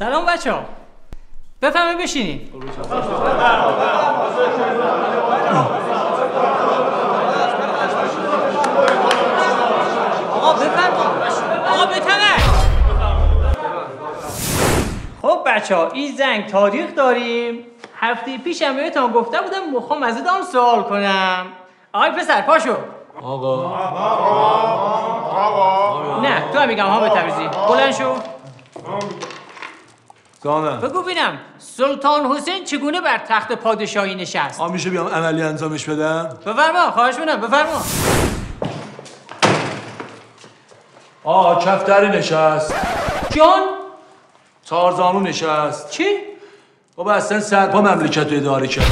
سلام بچه‌ها. بفهمید بشینید. آقا بفرمایید. خب بچه‌ها این زنگ تاریخ داریم. هفته پیشم بهتون گفته بودم میخوام از ازتون سوال کنم. آقای پسر پاشو. آقا نه تو هم میگم ها به تبریزی. بلند شو. جانم. بگو ببینم سلطان حسین چگونه بر تخت پادشاهی نشست؟ میشه بیام عملی انجامش بدم؟ بفرما خواهش می‌کنم بفرما. کفتری نشست. جان؟ چهارزانو نشست. چی؟ بابا اصلا سرپا مملکت رو اداره کرد.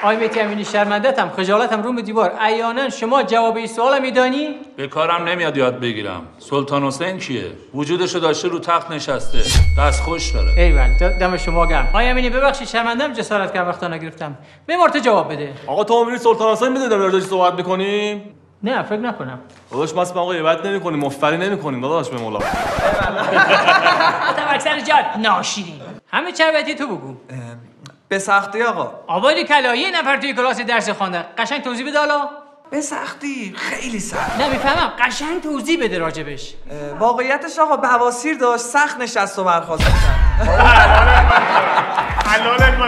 آی مهدی امینی شرمندتم خجالتم رو به دیوار. عیانا شما جواب این سوال میدانی؟ به کارم نمیاد یاد بگیرم. سلطان حسین کیه؟ وجودشو داشته رو تخت نشسته. دست خوش داره. ایول دم شما گرم. آی امینی ببخشید شرمندم جسارت کردم وقتا نگرفتم. بمرت جواب بده. آقا تو می‌بینی سلطان حسین می‌دونی در موردش صحبت می‌کنیم؟ نه فکر نکنم. داداش ما آقا غیبت نمی‌کنیم، مفری نمی‌کنیم داداش به مولا. اکثر جات ناشیرین. همه چربتی تو بگو. به سختی آقا. آبادی کلا یه نفر توی کلاس درس خوانده. قشنگ توضیح بده حالا. به سختی خیلی سخت. نمیفهمم قشنگ توضیح بده راجبش. واقعیتش آقا بواسیر داشت سخت نشست و برخاست کرد.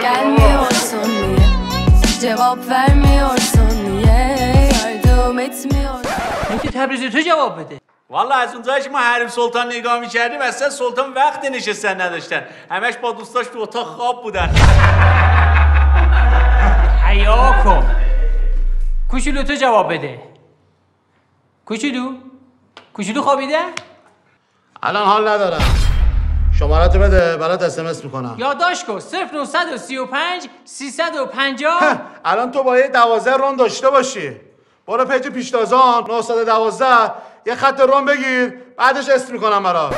Gelmiyorsun niye? Cevap vermiyorsun niye? Yardım etmiyorsun. میگه تبریزی تو جواب بده. والا از اونجایی که ما حریم سلطان نگاه می‌کردیم اصلا سلطان وقت نشستن نداشتن. همش با دوستاش تو اتاق خواب بودن. حیا کن. کوچولو تو جواب بده. کوچولو خوابیده؟ الان حال ندارم. شماره‌تو بده برات SMS میکنم. یادداشت کن 0935 350. الان تو باید 12 رون داشته باشی. برو پیج پیشتازان 912 یه خط رون بگیر بعدش اسم میکنم برات.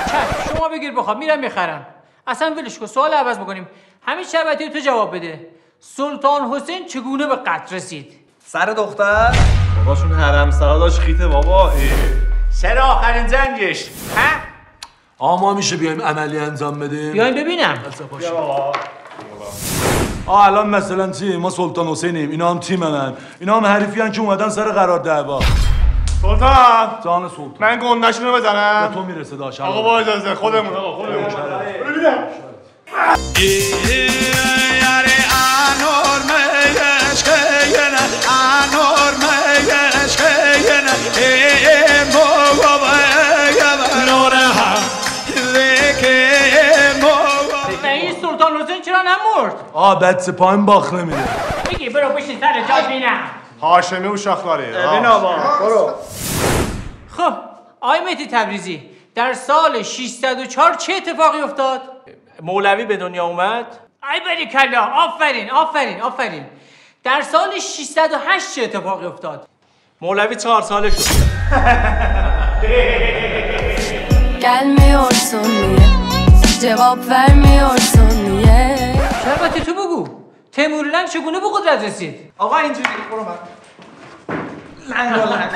شما بگیر بخواب میرم میخرم. اصلا ولش کن سوال عوض میکنیم. همین شربتی تو جواب بده. سلطان حسین چگونه به قتل رسید؟ سر دختر؟ باباشون حرم سرا داشت خیته بابا. سر آخرین زنگش. ما میشه بیایم عملی انجام بدیم؟ بیایم ببینم. الان مثلا چی؟ ما سلطان حسینیم، اینا هم تیم من. اینا هم حریفیان که اومدن سر قرار دعوا. سلطان جان سلطان. من گنده‌شونو بزنم. به تو میرسه داش. آقا با اجازه خودمون آقا خودمون. ببینم. این سلطان حسین چرا نمرد؟ بچه پایم باخ نمیده. بگی برو بشین سر جات بینم. هاشمی و شاخداری. ببین برو. خب آقای مهدی تبریزی در سال 604 چه اتفاقی افتاد؟ مولوی به دنیا اومد. ای بری کلا آفرین. در سال 608 چه اتفاقی افتاد؟ مولوی 4 ساله شد. Gelmiyorsun niye? Cevap vermiyorsun niye? شربتی تو بگو. تیمورلنگ چگونه به قدرت رسید؟ آقا اینجوری برو من. لنگ.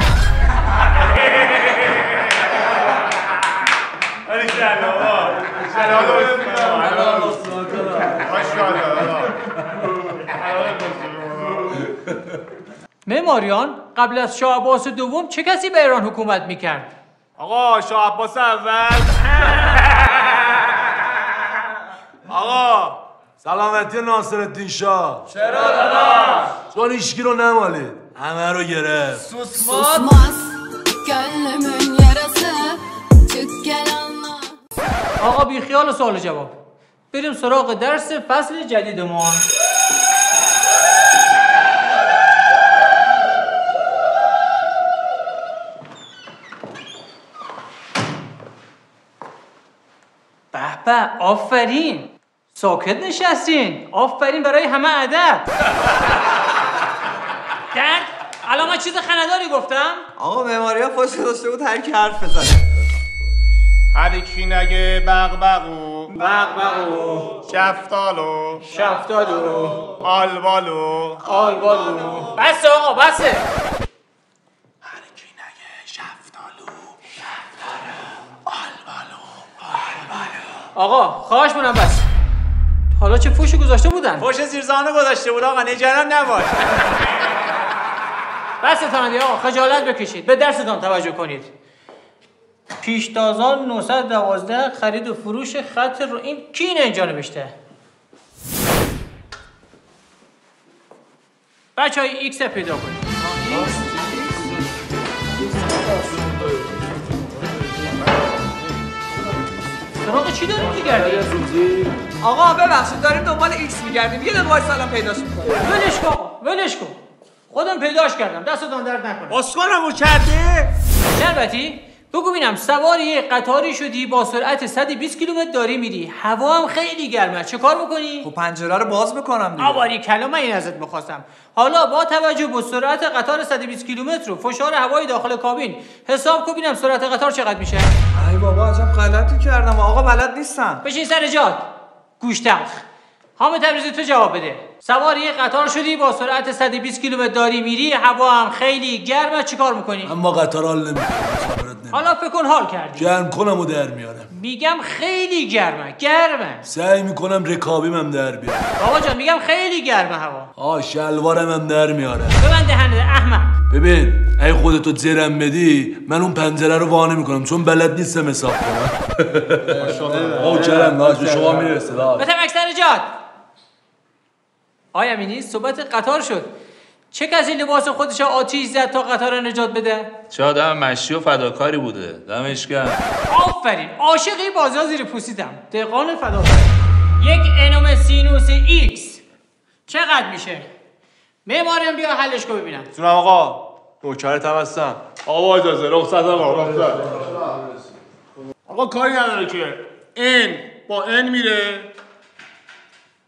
معماریان قبل از شاه عباس دوم چه کسی به ایران حکومت میکرد؟ آقا شاه عباس اول. آقا سلامتی ناصرالدین شاه. چرا داداش؟ چون ایشکی رو نمالید همه رو گرفت. Susmaz gönlümün yarası. Çık gel anla. آقا بی خیال و سوال و جواب. بریم سراغ درس فصل جدیدمان. به آفرین. ساکت نشستین. آفرین برای همه ادب. درد الان من چیز خنده‌داری گفتم؟ آقا معماریا فاش داشته بود هر کی حرف بزنه. هر کی نگه بغبغو شفتالو آلبالو. بس آقا بسه. هر کی نگه شفتالو آقا خواهش می‌کنم بس. حالا چه فوشی گذاشته بودن؟ فوش زیرزانو گذاشته بود آقا، نگران نباش. بستان دیگه آقا، خجالت بکشید. به درستان توجه کنید. پیشتازان 912 خرید و فروش خط رو این کی اینجا نوشته؟ بچه‌ها ایکس پیدا کنید. سراغ چی داریم می‌گردی؟ آقا ببخشید داریم دنبال ایکس میگردیم. یه دقیقه وایس الان پیداش می‌کنیم. ولش کن. خودم پیداش کردم. دستتون درد نکنه. اسکلمو کرده؟ شربتی بگو ببینم سوار یه قطاری شدی با سرعت 120 کیلومتر داری میری، هوا هم خیلی گرمه، چه کار میکنی؟ خب پنجره رو باز میکنم دیگه. آباری کلام این ازت میخواستم. حالا با توجه به سرعت قطار 120 کیلومتر و فشار هوای داخل کابین حساب کن ببینم سرعت قطار چقدر میشه. ای بابا عجب غلطی کردم، آقا بلد نیستم. بشین سر جات. گوشتلخ. حامد تبریزی تو جواب بده. سوار یه قطار شدی با سرعت 120 کیلومتر داری میری، هوا هم خیلی گرمه، چیکار میکنی؟ اما قطار حال نمیکنم. حالا فکر کن حال کردی. گرم کنم و در میارم. میگم خیلی گرمه. سعی میکنم رکابیم در بیارم. بابا جان میگم خیلی گرمه هوا. شلوارم هم در میارم. ببند دهنت احمق. ببین اگه خودتو زرم بدی من اون پنجره رو وانه میکنم چون بلد نیستم حساب کنم. ماشاءالله. کرم ناز به شما میرسه. بتم اکثر جات. آیا امینی صحبت قطار شد. چه کسی لباس خودش آتیش زد تا قطار رو نجات بده؟ چه آدم مشی و فداکاری بوده. دمش گرم. آفرین. عاشق این بازی‌ها زیر پوستیدم. دهقان فداکار. یک انوم سینوس ایکس چقدر میشه؟ معماریم بیا حلش کن ببینم. جونم آقا. نوکرتم هستم. آقا اجازه رخصت آقا. آقا کاری نداره که n با n میره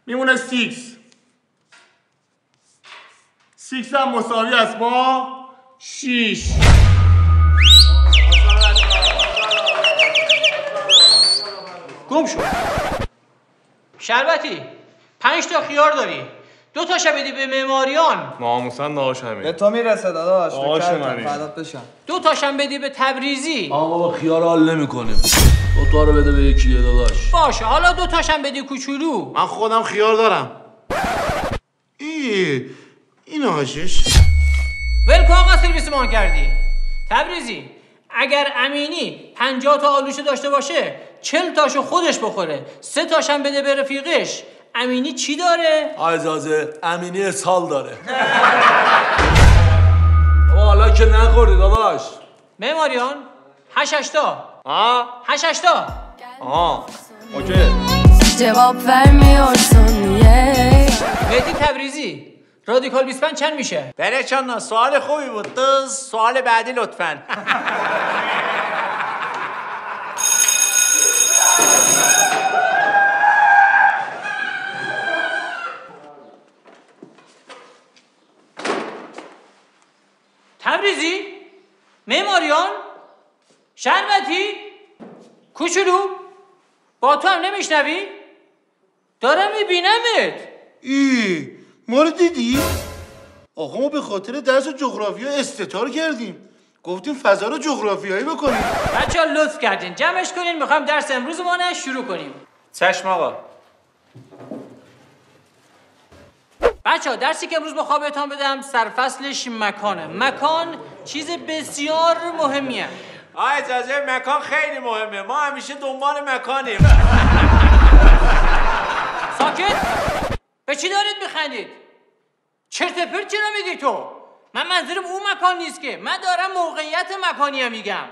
میمونه 6 هم مساوی است با 6. گم شد. شربتی 5 تا خیار داری. 2 تاشو بدی به معماریان. ناموسن داداش همین. به تو میرسه داداش. داداش منی. فدات بشم. 2 تاشم بدی به تبریزی. با خیار حال نمیکنیم. 2 تا رو بده به یکیه داداش. باشه حالا 2 تاشم بدی کوچولو. من خودم خیار دارم. این آشش ولکن آقا سرویس مان کردی. تبریزی اگر امینی 50 تا آلوشه داشته باشه 40 تاشو خودش بخوره 3 تاشم بده به رفیقش، امینی چی داره؟ اجازه امینی اسهال داره. حالا که نخوردی داداش. معماریان 8 تا. 8 تا. اوکی. Cevap vermiyorsun niye? مهدی تبریزی رادیکال 25 چند میشه؟ برچان سوال خوبی بود. سوال بعدی لطفاً. تبریزی؟ معماریان؟ شربتی؟ کوچولو؟ با تو هم نمیشنوی؟ دارم میبینمت. ما رو دیدی؟ آقا ما به خاطر درس جغرافیا استتار کردیم. گفتیم فضا رو جغرافیایی بکنیم. بچه‌ها لطف کردین جمعش کنین، میخوایم درس امروزمون رو شروع کنیم. چشم آقا. بچه‌ها درسی که امروز بخوام بهتون بدم سرفصلش مکانه. مکان چیز بسیار مهمیه. اجازه مکان خیلی مهمه. ما همیشه دنبال مکانیم. ساکت. به چی دارید میخندید؟ چرت پرت چرا میگی تو؟ من منظورم اون مکان نیست که، من دارم موقعیت مکانی میگم.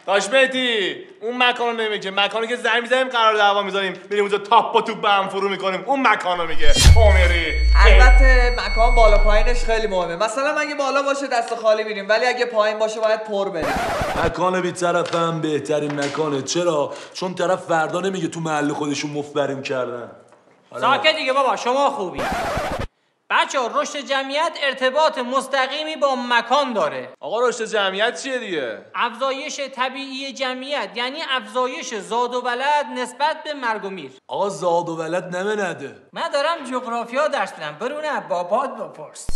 داش مهدی اون مکانو نمیگه، مکانی که زنگ میزنیم قرار دعوا میذاریم میریم اونجا تاپ با توپ به هم فرو میکنیم، اون مکانو میگه. عمری البته مکان بالا پایینش خیلی مهمه. مثلا اگه بالا باشه دست خالی میریم، ولی اگه پایین باشه باید پر بریم. مکان بی‌طرف هم بهترین مکانه. چرا؟ چون طرف فردا نمیگه تو محل خودشون مفبریم کردن. ساکت دیگه بابا، شما خوبی. بچه‌ها رشد جمعیت ارتباط مستقیمی با مکان داره. آقا رشد جمعیت چیه دیگه؟ افزایش طبیعی جمعیت یعنی افزایش زاد و ولد نسبت به مرگ و میر. آقا زاد و ولد نده. من دارم جغرافیا درس میدم، برونه بابات بپرس.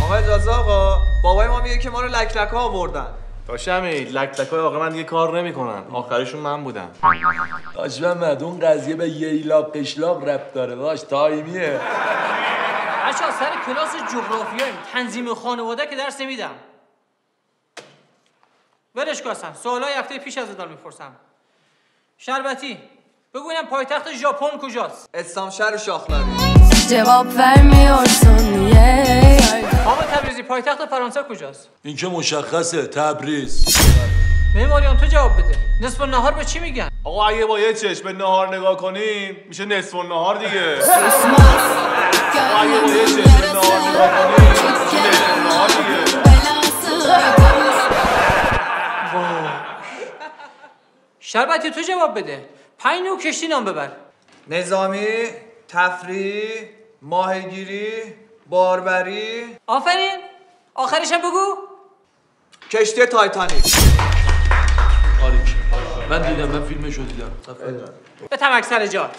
آقا اجازه آقا، بابای ما میگه که ما رو لک لک ها آوردن. داشمی لک‌لک‌های آقا من دیگه کار نمیکنن. آخرشون من بودم. داش محمد اون قضیه به ییلاق قشلاق ربط داره داش تایمیه. بچه‌ها سر کلاس جغرافیایی تنظیم خانواده که درس نمیدم. ولش کن. سوالای هفته پیش از ادال میپرسم. شربتی بگو اینم پایتخت ژاپن کجاست؟ استانشهر و شاخلاری. Cevap vermiyorsun niye? آقا تبریزی پایتخت فرانسه کجاست؟ این که مشخصه تبریز. معماریان تو جواب بده. نصف النهار به چی میگن؟ آقا اگه با یه چشم به نهار نگاه کنیم میشه نصف النهار دیگه. آقا اگه با یه چشم به نهار نگاه کنیم میشه نصف النهار دیگه. شربتی تو جواب بده. 5 نوع کشتی نام ببر. نظامی، تفریح، ماهیگیری، باربری. آفرین. آخرش هم بگو. کشتی تایتانیک. من دیدم، من فیلمشو دیدم. به تمک سر جات.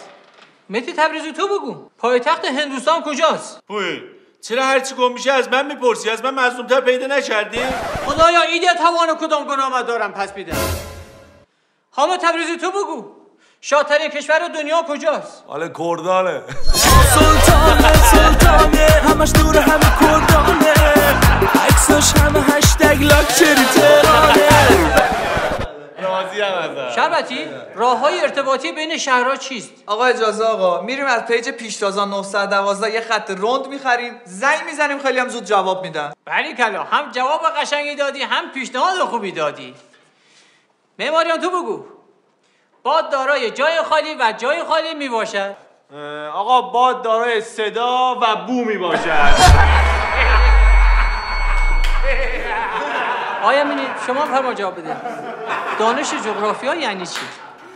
مهدی تبریزی تو بگو. پایتخت هندوستان کجاست؟ پوی چرا هرچی گم میشه از من میپرسی؟ از من مظلوم‌تر پیدا نکردی؟ خدایا ایده توان کدام گناه دارم پس میدم. حامد تبریزی تو بگو. شاطرین کشور دنیا کجاست؟ حالا کردانه. سلطانه همش دور همه کردانه عکساش همه هشتگ لاکچری تهرانه. راضی هم ازم. شربتی راههای ارتباطی بین شهرها چیست؟ آقا اجازه آقا میریم از پیج پیشتازان 912 یه خط رند میخریم، زنگ میزنیم، خیلی هم زود جواب میدن. بلی کلا هم جواب قشنگی دادی هم پیشنهاد خوبی دادی. معماریان تو بگو. باد دارای جای خالی و جای خالی می باشد. آقا باد دارای صدا و بو می باشد. آیا مینی شما فرما جواب بده. دانش جغرافیا یعنی چی؟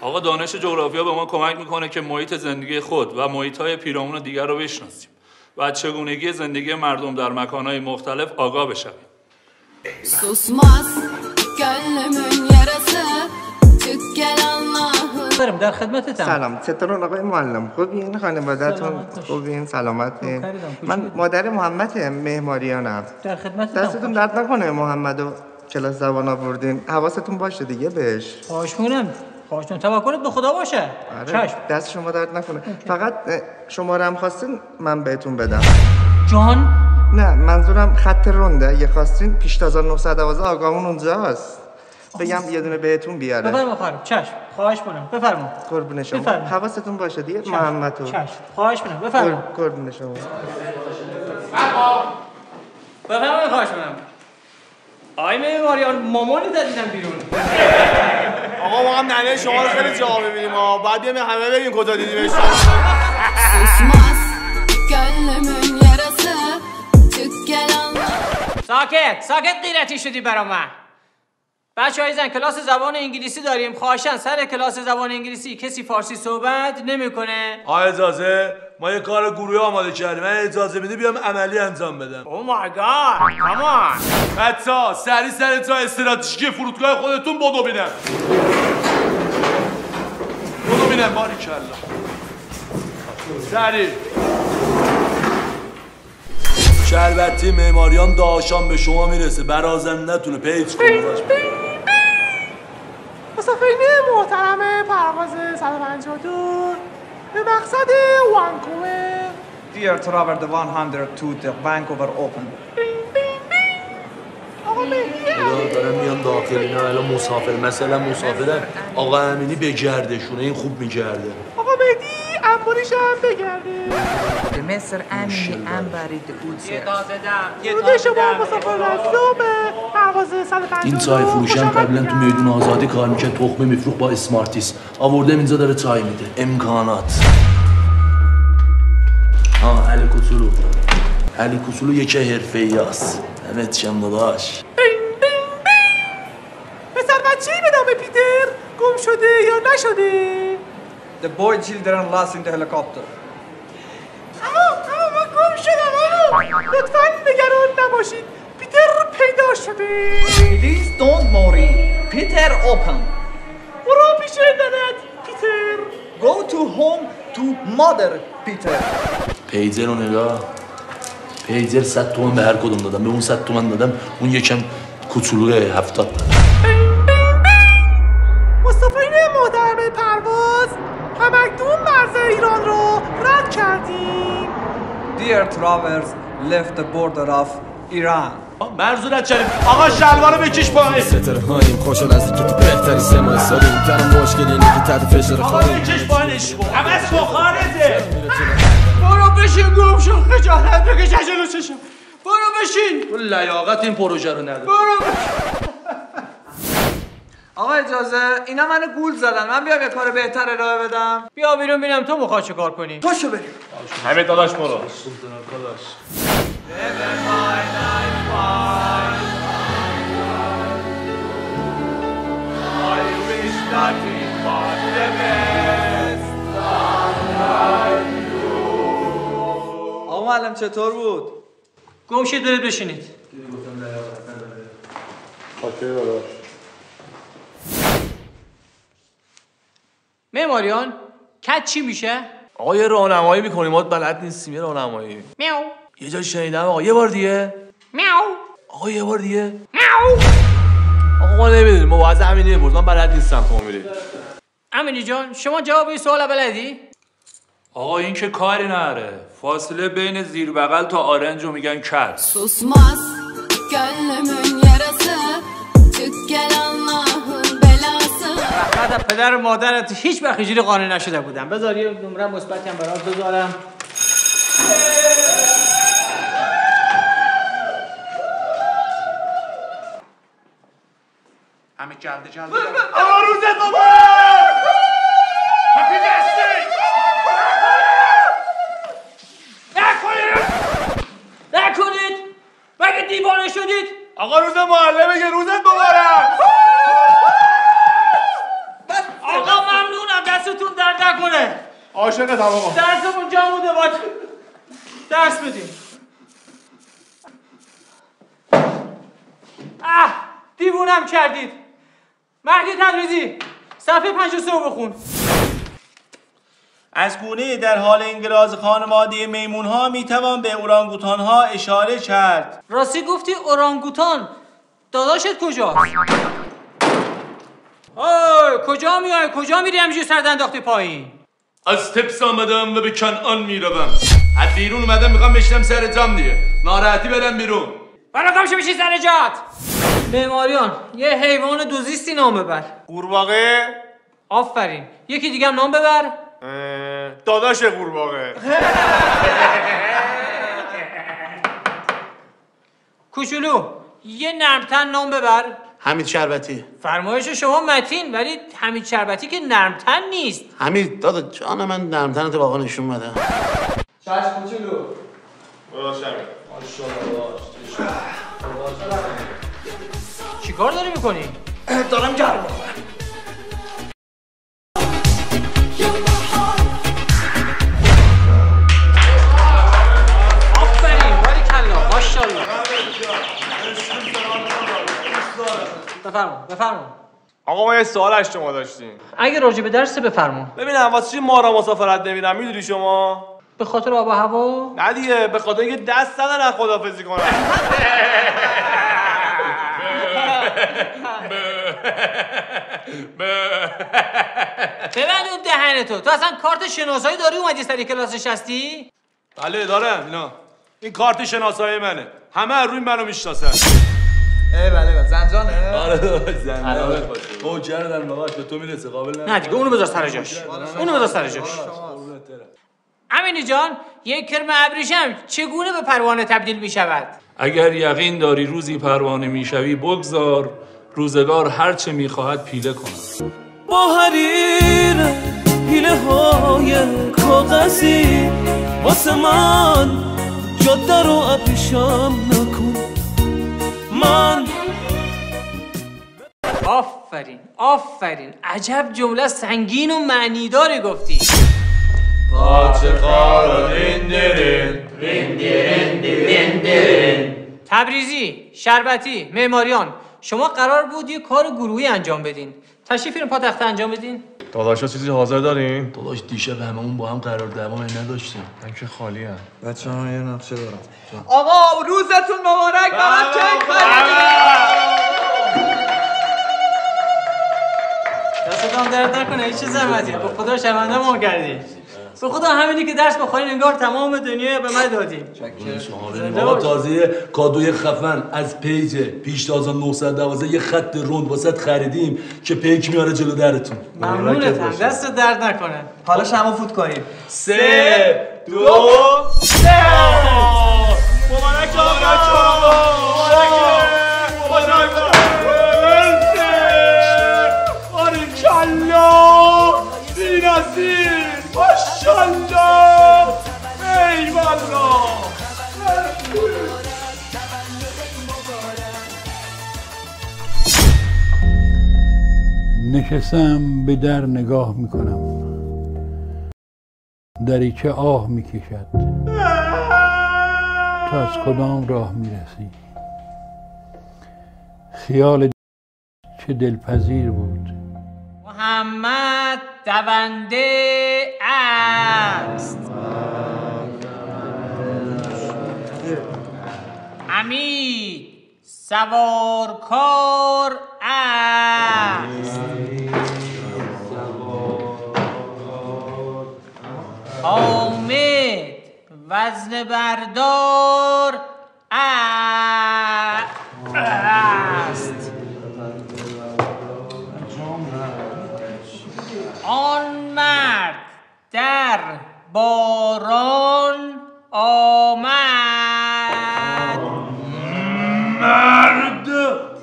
آقا دانش جغرافیا به ما کمک میکنه که محیط زندگی خود و محیط‌های پیرامون دیگر رو بشناسیم و از چگونگی زندگی مردم در مکان‌های مختلف آگاه بشویم. Susmaz gönlümün yarası Çık gel Allah'ım در خدمتتم. سلام، چطورین آقای معلم؟ خوبین؟ خانواده‌تون خوبین؟ سلامتین؟ من مادر محمد معماریانم. در خدمتتم. دستتون درد نکنه محمدو کلاس زبان آوردین. حواستون باشه دیگه بهش. خواهش می‌کنم. توکلت به خدا باشه. آره. چشم. دست شما درد نکنه. فقط شماره هم خواستین من بهتون بدم. جان؟ نه منظورم خط رونده. اگه خواستین پیشتازان 912 آقامون اونجاست. بگم یه دونه بهتون بیاره. بفرما. چشم. خواهش می‌کنم. بفرما. قربون شما. حواستون باشه دیگه محمدو. چشم. خواهش می‌کنم. بفرما. قربون شما. بفرما خواهش می‌کنم. آی معماریان مامانی دیدم بیرون. آقا ما هم ننه شما رو خیلی جا ببینیم ها. بعد بیایم همه بگیم کجا دیدیمش. Susmaz gönlümün yarası Çık gel Allah'ım ساکت غیرتی شدی برا من. بچه‌های زن کلاس زبان انگلیسی داریم. خواهشاً سر کلاس زبان انگلیسی کسی فارسی صحبت نمی‌کنه. اجازه ما یه کار گروهی آماده کردیم. من اجازه میدی بیام عملی انجام بدم. او مای گاد. کامان. بچه‌ها سری تا استراتژی فرودگاه خودتون بدو بینم. باریکلا. سری. شربتی معماریان داشان به شما میرسه. برازندتونه پیج کنید. مسافرین محترم پرواز 152 به مقصد وانکوور. Dear traveler 100 to the Vancouver Open. آقا مهدیه. دارم میان داخل اینا الان مثلا مسافرن. آقا امینی بگردشونه این خوب میگرده. آقا مهدی انباریش هم بگرده. مصر امینی انبرید اوچه. درود شما مسافر رزومه پرواز 152. این چای فروشی هم قبلا تو میدون آزادی کار میکرد. تخمه میفروخت با اسمارتیس. آوردم اینجا داره چای میده. امکانات. علی کوچولو یکی حرفه‌ای است. همه چیم داداش. پسر بچه‌ای به نام پیتر گم شده یا نشده؟ The boy children lost in the helicopter. اما من گم شدم. لطفاً نگران نباشید. پیتر پیدا شده. Please don't worry. Peter open. برو پیش ننت پیتر. Go to home to mother Peter. پیجر رو نگاه. پیجر 100 تومن به هر کدوم دادم. به اون 100 تومن دادم. اون یکم کوچولوی 70 دادم. dear travelers left the border of Iran. منظورت چریم؟ آقا شلوارو بکش پایین. ستاره هاییم خوشو نزدیکی تو بهتری سمای سالیم تنم مشکلی اینه که تحت فشار آقا خواهیم بکش پایینش کن. همه از بخارته. برو بشین گم شو خجالت بکش از جلو چشم. برو بشین. تو لیاقت این پروژه رو نداری. برو. آقا اجازه اینا منو گول زدن، من بیام یه کار بهتر ارائه بدم. بیا بیرون ببینم تو میخوای چه کار کنی. پاشو بریم. همه داداش برو. آقا معلم چطور بود؟ گم شید برید بشینید. معماریان کت چی میشه؟ آقا یه راهنمایی میکنیم ما بلد نیستیم. یه راهنمایی میاو یه جا شنیدم آقا یه بار دیگه میاو آقا یه بار دیگه میاو. آقا ما نمیدونیم ما واسه همینه بود من بلد نیستم تو میری. امینی جان شما جواب این سوال بلدی؟ آقا این که کاری نره. فاصله بین زیر بغل تا آرنج رو میگن کت. Susmaz gönlümün yarası Çık gel Allah'ın belası رحمت پدر و مادرت هیچ وقت اینجوری قانع نشده بودم. بذار یه نمره مثبتی هم برات بذارم. همه جلده آقا روزت مبارک. هپی دستی. نکنید. مگه دیوانه شدید؟ آقا روز معلمه که روزت مبارک. آقا ممنونم دستتون درد نکنه. عاشقت آقا. درسمون جا مونده باید درس بدیم. دیوونم کردید. مهدی تبریزی صفحه 53 بخون. از گونه در حال انقراض خانواده میمون‌ها میتوان به اورانگوتان‌ها اشاره کرد. راستی گفتی اورانگوتان. داداشت کجاست؟ کجا میای؟ کجا میری همینجوری سرت انداختی پایین؟ از تپس آمدم و به کنعان میروم. از بیرون اومدم میخوام بشینم سر جام دیگه. ناراحتی بدم بیرون. برا کامشه بشی سر جات. معماریان یه حیوان دوزیستی نام ببر. قورباغه. آفرین. یکی دیگه هم نام ببر. داداش قورباغه. کوچولو یه نرمتن نام ببر. حمید شربتی. فرمایش شما متین ولی حمید شربتی که نرمتن نیست. حمید دادا جان من نرمتنت واقعا نشون بده. چشم کوچولو. چیکار داری میکنی؟ دارم گرم میکنم. آفرین باریکلا ماشاءالله. بفرما. آقا ما یه سوال از شما داشتیم. اگه راجع به درس بفرما. ببینم واسه چی ما را مسافرت نمیرم میدونی شما؟ به خاطر آب و هوا؟ نه دیگه به خاطر اینکه دست ندارن خدافظی کنن. ببند اون دهنتو. تو اصلا کارت شناسایی داری اومدی سر کلاس نشستی؟ بله دارم اینا. این کارت شناسایی منه. همه روی منو میشناسن. بله زنجانه؟ آره داداش زنجانه. او جره در مغاش به تو میرسه قابل نه دیگه اونو بذار سر جاش. امینی جان یک کرم ابریشم چگونه به پروانه تبدیل می شود؟ اگر یقین داری روزی پروانه میشوی بگذار روزگار هرچه میخواهد پیله کند. با حریر پیله های کاغذی واسه من جاده رو ابریشم نکن. من آفرین عجب جمله سنگین و معنیداری گفتی. تبریزی، شربتی، معماریان شما قرار بود یه کار گروهی انجام بدین. تشریف این پاتخته انجام بدین. داداشا چیزی حاضر دارین؟ داداش دیشب هممون با هم قرار دعوا نداشتیم. من که خالی ام. بچه‌ها یه نقشه دارم. آقا روزتون مبارک. برام کیک دستتون درد نکنه هیچ زحمتی. به خدا شرمنده ما کردی. به خدا همینی که درس بخونین انگار تمام دنیا به من دادین. آقا تازه کادوی خفن از پیج پیشتازان 912 یه خط رند واسط خریدیم که پیک میاره جلو درتون. ممنونتم، دست درد نکنه. حالا شما فوت کنیم. 3 2 1 مبارک آقا. ماشاءالله بی‌نظیر ماشاءالله ای والله نشستم به در نگاه میکنم، دریچه آه میکشد. تو از کدام راه میرسی؟ خیال چه دلپذیر بود. محمد دونده است. حمید سوارکار است. حامد وزن بردار است. آن مرد در باران آمد. مرد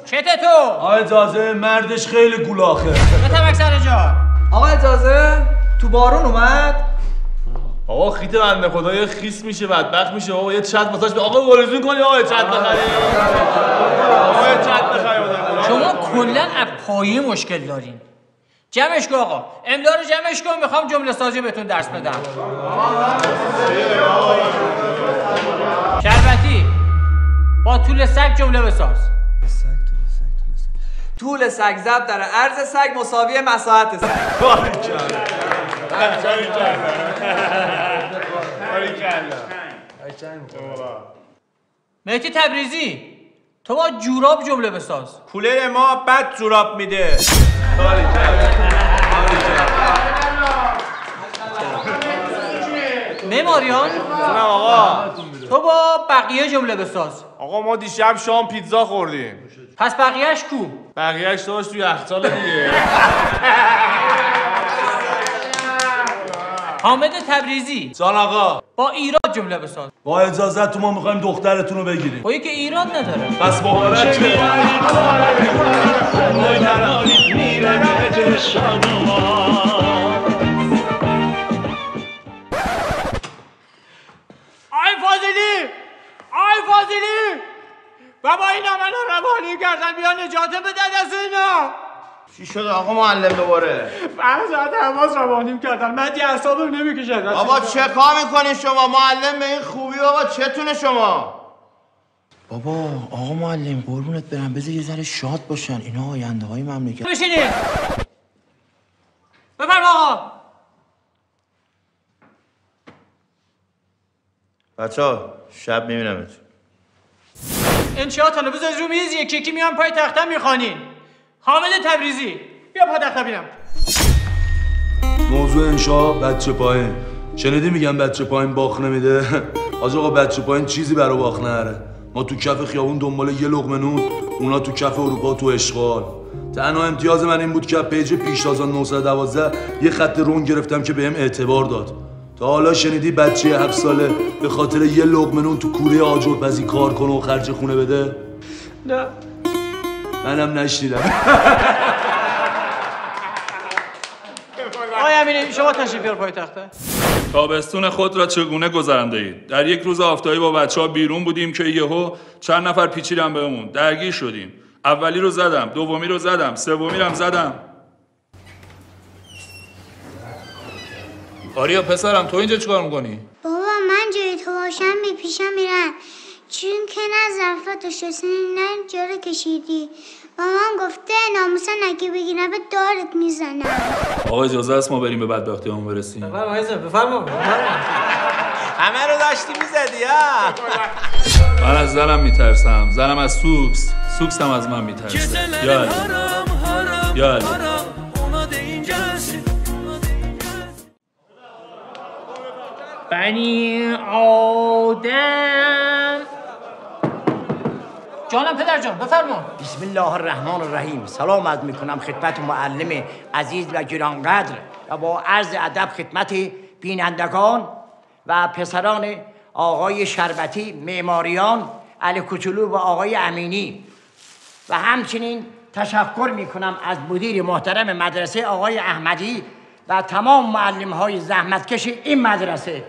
چته تو؟ آقا اجازه، مردش خیلی گولاخه. بتمک سر جا. آقا اجازه، تو بارون اومد؟ آقا خیت بنده خدا یه خیس میشه بدبخت میشه. آقا یه چت واسش آقا ورزون کنی. آقا یه چت بخری. آقا یه چت بخری. شما کلا از پایه مشکل دارین. جمعش کن آقا، املا رو جمعش کن. میخوام جمله سازی بهتون درس بدم. شربتی با طول سگ جمله بساز. طول سگ ضرب در عرض سگ مساوی مساحت سگ. مهدی تبریزی تو با جوراب جمله بساز. کولر ما بد جوراب میده. معماریان نه آقا تو با بقیه جمله بساز. آقا ما دیشب شام پیتزا خوردیم. پس بقیهش کو؟ بقیهش داشت توی یخچال دیگه. حامد تبریزی جان آقا با ایراد جمله بساز. با اجازت ما میخوایم دخترتون رو بگیریم. خب که ایراد نداره. پس مبارک. آی فاضلی بابا اینا منو روانی کردن، بیا نجاتم بده از اینا. چی شد آقا معلم دوباره؟ فرزاد حواس روانیم کردن، من دیگه اعصابم نمیکشه. بابا چه کار میکنین شما؟ معلم به این خوبی آقا چتونه شما؟ بابا آقا معلم قربونت برم بذار یه ذره شاد باشن، اینا آینده های مملکت. بشینید. بفرما آقا. بچه‌ها شب میبینمت. انشاءالله بذار رو میز یکی یکی میان پای تختم میخوانین. حامد تبریزی بیا پای تختم بینم. موضوع انشا بچه پایین. شنیدی میگن بچه پایین باخ نمیده؟ آج آقا بچه پایین چیزی برای باخ نره. ما تو کف خیابون دنبال یه لقمه نون، اونا تو کف اروپا تو اشغال. تنها امتیاز من این بود که پیج پیشتازان 912 یه خط رون گرفتم که بهم اعتبار داد. تا حالا شنیدی بچه 7 ساله به خاطر یه لقمه نون تو کوره آجرپزی کار کنه و خرج خونه بده؟ نه منم نشنیدم. آقای امینی شما تشریف بیار پای تخته. تابستون خود را چگونه گذرانده اید؟ در یک روز آفتابی با بچه‌ها بیرون بودیم که یهو چند نفر پیچیدن بهمون. درگیر شدیم. اولی رو زدم، دومی رو زدم، سومی رو هم زدم. آریا پسرم تو اینجا چیکار می‌کنی؟ بابا من جای تو باشم میپیشم میرن، چون که نه ظرفات و شستنی نه جارو کشیدی. مامان گفته ناموسن اگه بگیرم به دارت میزنم. آقا اجازه است ما بریم به بدبختیامون برسیم؟ بفرما. همه رو داشتی میزدی ها. من از زنم میترسم، زنم از سوکس هم از من میترسه. یا بنی آدم. جانم پدر جان بفرما. بسم الله الرحمن الرحیم. سلام عرض میکنم خدمت معلم عزیز و گرانقدر و با عرض ادب خدمت بینندگان و پسران آقای شربتی، معماریان علی کوچولو و آقای امینی و همچنین تشکر میکنم از مدیر محترم مدرسه آقای احمدی و تمام معلم‌های زحمتکش این مدرسه.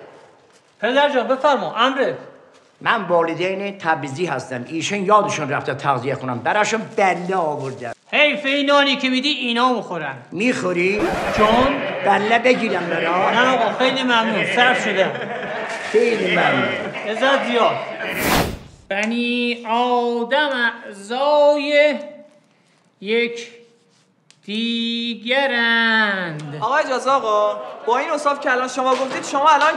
پدر جان بفرما امره. من والدین تبریزی هستم، ایشون یادشون رفته تغذیه کنم براشون بله آوردم. حیف این نانی که میدی اینا بخورن. میخوری؟ جان بله بگیرم برا؟ نه آقا خیلی ممنون، صرف شدم. خیلی ممنون. عزت زیاد. بنی آدم اعضای یک دیگرند. آقا اجازه آقا، با این اوصاف که الان شما گفتید شما الان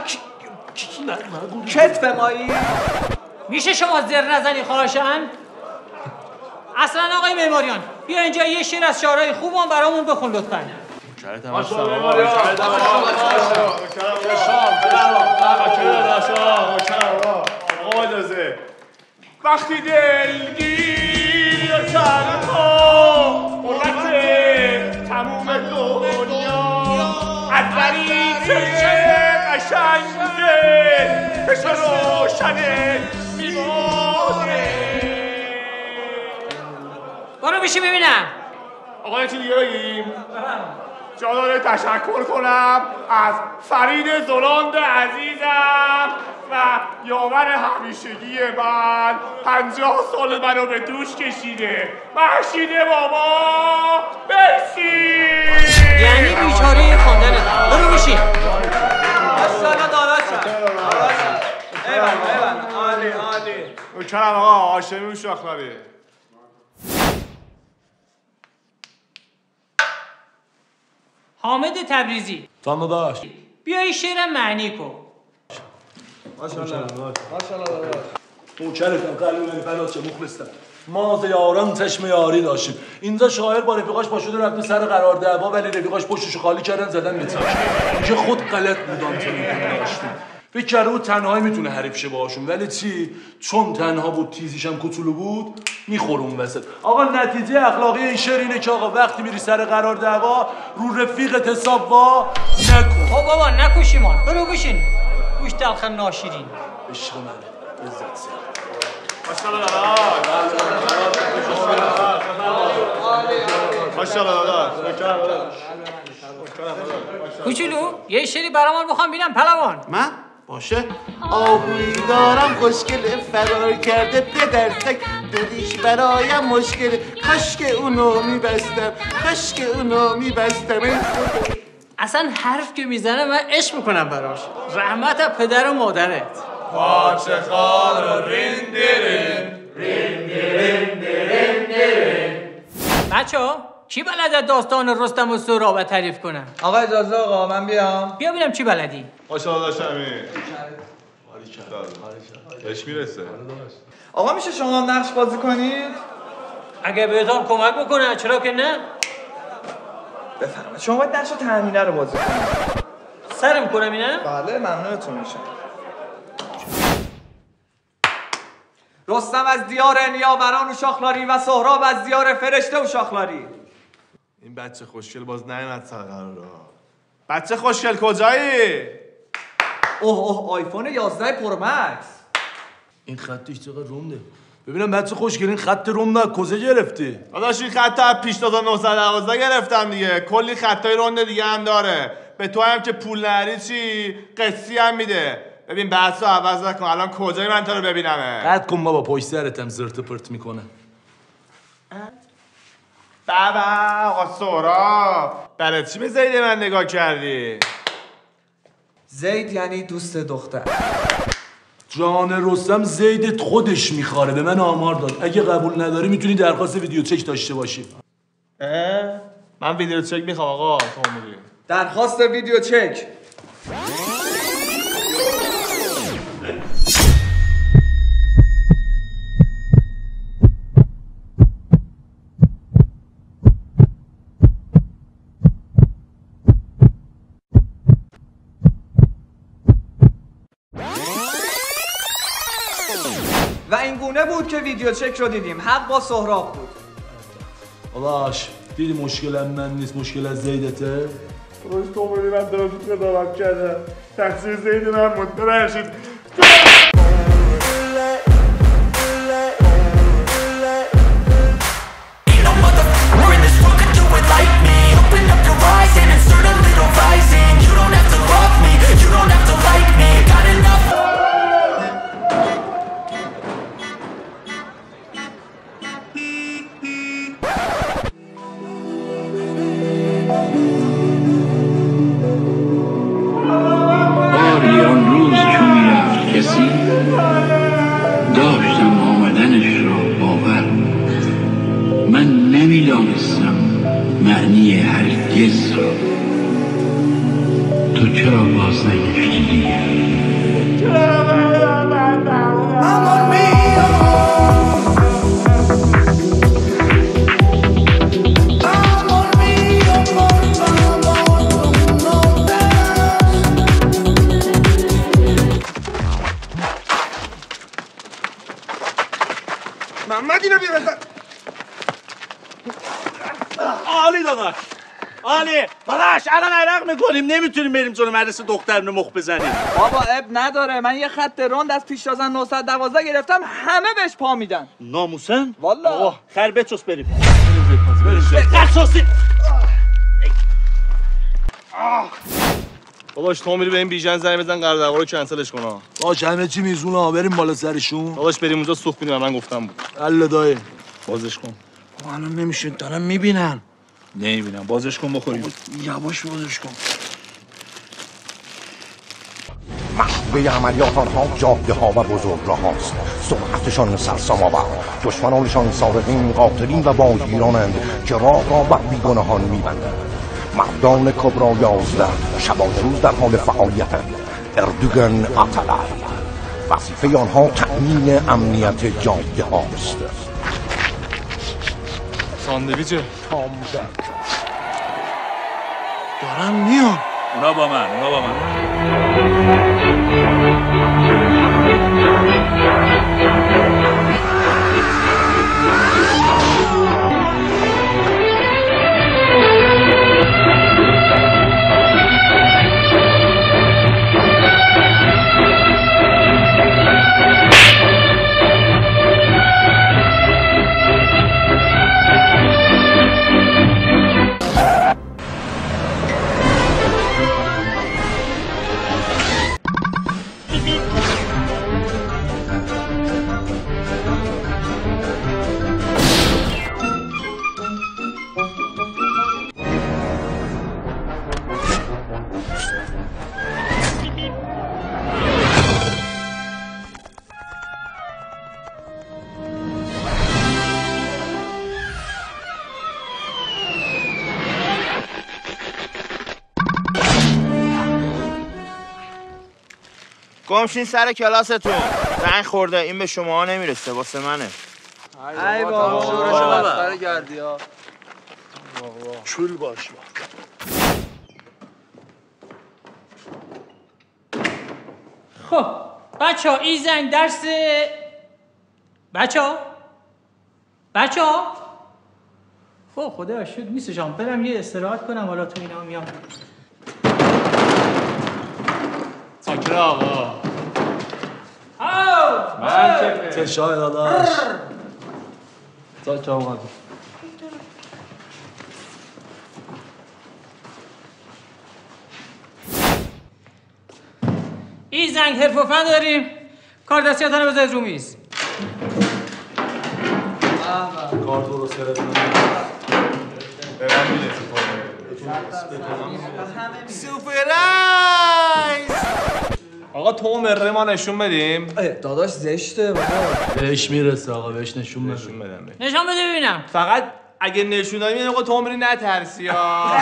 کتف مایی؟ میشه شما زر نزنی خواهشن؟ اصلا آقای معماریان بیا اینجا یه شعر از شعرهای خوبم برامون بخون لطفاً. وقتی دلگیر و تنها قربت تموم دنیا از بریچه قشنگه کش روشنه میمونه. برو بشی ببینم. آقا یه چی دیگه بگیم؟ جا داره تشکر کنم از فرید زلاند عزیزم و یاور همیشگی من 50 سال منو به دوش کشیده محشید بابا. مرسی. یعنی بیچاره خواندنه. برو بشی. ماشاءالله داداشم. ایوان عالی عالی. نوکرم آقا هاشمی و شاخلاری. حامد تبریزی تانو داشت بیا این شعر معنی کن. ماشاءالله داداش. نوکرتم قلبی فدات چه مخلصم. ما ز یاران چشم یاری داشتیم. اینجا شاعر با رفیقاش پاشده رفته سر قرار دعوا ولی رفیقاش پشتشو خالی کردن زدن به تیک. میگه خود غلط بودم تو داشتیم. فکر کرده بود تنهایی میتونه حریف شه باهاشون ولی چی؟ چون تنها بود تیزیش هم کوچولو بود میخورم وسط. آقا نتیجه اخلاقی این شعر اینه که آقا وقتی میری سر قرار دعوا رو رفیقت حساب وا نکن. خب بابا نکشیمان. برو بشین. گوش تلخ ناشیرین. عشق من عزت سر. ماشاءالله داداش. ماشاءالله داداش. کوچولو یه شعری برام بخوام ببینم پهلوان. من؟ باشه. آهویی دارم خوشگله فرار کرده پدرتک دلیش برایم مشکله کاش که اونو میبستم کاش که اونو میبستم. اصلا حرف که میزنه من عشق میکنم براش. رحمت از پدر و مادرت. پاچه خال و رندرن بچه ها کی بلده داستان رستم و سهراب تعریف کنم؟ آقا اجازه آقا من بیام. بیا ببینم چی بلدی. ماشاءالله داشتم بهش میرسه. آقا میشه شما هم نقش بازی کنید؟ اگه بهتام کمک بکنه چرا که نه؟ بفرمایید شما باید نقش تهمینه رو بازی کنید. سرم کنم اینه؟ بله ممنونتون میشم. رستم از دیار نیاوران و شاخلاری و سهراب از دیار فرشته و شاخلاری. این بچه خوشگل باز نیومد سر قرار. بچه خوشگل کجایی؟ اوه آیفون 11 پرو مکس. این خطش چقدر رونده. ببینم بچه خوشگل این خط روم نه کجا گرفتی؟ داداش این خط از پیش 1912 گرفتم دیگه. کلی خطای رونده دیگه هم داره. به تو هم که پول نری چی قصی هم میده. ببین بحثو عوض نکن. الان کجای من تو رو ببینمه؟ قد کن بابا پشت سرتم زرت پرت میکنه. بابا آقا سهراب برای چی به زید من نگاه کردی؟ زید یعنی دوست دختر. جان رستم زیدت خودش میخواره به من آمار داد. اگه قبول نداری میتونی درخواست ویدیو چک داشته باشی. من ویدیو چک میخوام آقا. تو میگی درخواست ویدیو چک. و این گونه بود که ویدیو چک رو دیدیم. حق با سهراب بود. باش دیدی مشکل من نیست، مشکل از زیدته. روش تو بودی من دارم تو قضاوت کردم، تقصیر زید من متبرشید. داشتم آمدنش را باور، من نمیدانستم معنی هرگز را. تو چرا باز نگشتی دیگر؟ محمد اینو بیا بزن. عالی داداش، عالی داداش. الان عرق میکنیم، نمیتونیم بریم جلو مدرسه دخترونه مخ بزنیم. بابا اب نداره، من یه خط رند از پیشتازن 912 گرفتم، همه بهش پا میدن. ناموسن؟ والا. آقا خیر بچوس بریم. قصاصی. باباش تو میری به این بیژن زنگ بزن قرارداد رو کنسلش کن. باش همه چی میزونه، بریم بالا سرشون. باباش بریم اونجا سوخت میدیم، من گفتم بود. الله دایی بازش کن. الان نمیشه، دارم میبینن. نمیبینم، بازش کن بخوریم. یواش بازش کن. محبوبه عملیات آنها جاده ها و بزرگراه هاست. سرعتشان سرسام آور، دشمنانشان سارقین، قاتلین و باجگیرانند که راه را بر بیگناهان میبندند. مردان کبرا 11 شبانه روز در حال فعالیتند. اردوگان آتالار، وظیفه آنها تأمین امنیت جاده هاست. ساندویچه دارم میام. اونا با من. گمشین سر کلاستون. زنگ خورده، این به شما نمیرسه، واسه منه. ای بابا شورشو بستر گردی ها. چول باش. خب بچه ها این زنگ درس بچه ها خب خدا شد نیستشم، برم یه استراحت کنم، حالا تو اینا میام. چکره آقا. من چه شای داداش. تا اومد. این زنگ حرف و فن داریم، کار دستیاتان رو بذارید رو میز. کار درست کردن. برم میرسی سورپرایز. آقا تو مره ما نشون بدیم. داداش زشته بابا. بهش میرسه آقا، بهش نشون بده. نشان بده ببینم. فقط اگه نشون دادیم این آقا تو میری نترسی ها.